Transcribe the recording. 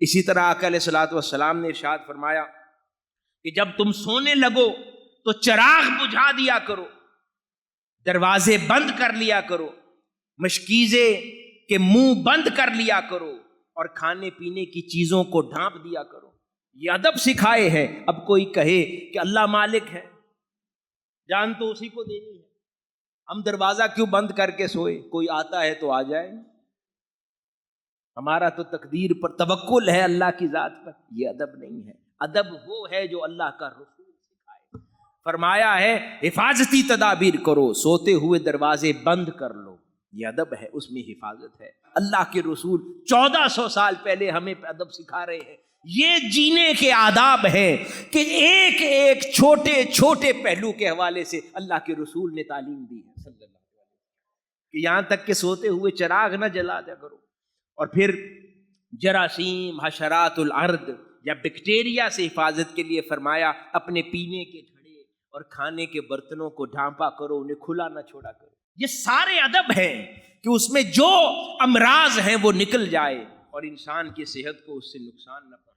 اسی طرح آقا علیہ الصلوۃ والسلام نے ارشاد فرمایا کہ جب تم سونے لگو تو چراغ بجھا دیا کرو، دروازے بند کر لیا کرو، مشکیزے کے منہ بند کر لیا کرو، اور کھانے پینے کی چیزوں کو ڈھانپ دیا کرو۔ یہ ادب سکھائے ہیں۔ اب کوئی کہے کہ اللہ مالک ہے، جان تو اسی کو دینی ہے، ہم دروازہ کیوں بند کر کے سوئے؟ کوئی آتا ہے تو آ جائے، ہمارا تو تقدیر پر توکل ہے اللہ کی ذات پر۔ یہ ادب نہیں ہے۔ ادب وہ ہے جو اللہ کا رسول سکھائے۔ فرمایا ہے حفاظتی تدابیر کرو، سوتے ہوئے دروازے بند کر لو، یہ ادب ہے، اس میں حفاظت ہے۔ اللہ کے رسول 1400 سال پہلے ہمیں ادب سکھا رہے ہیں۔ یہ جینے کے آداب ہیں کہ ایک ایک چھوٹے چھوٹے پہلو کے حوالے سے اللہ کے رسول نے تعلیم دی ہے صلی اللہ علیہ وسلم، کہ یہاں تک کہ سوتے ہوئے چراغ نہ جلا دیا کرو۔ اور پھر جراثیم، حشرات الارض یا بیکٹیریا سے حفاظت کے لیے فرمایا اپنے پینے کے گھڑے اور کھانے کے برتنوں کو ڈھانپا کرو، انہیں کھلا نہ چھوڑا کرو۔ یہ سارے ادب ہیں کہ اس میں جو امراض ہیں وہ نکل جائے اور انسان کی صحت کو اس سے نقصان نہ پہنچے۔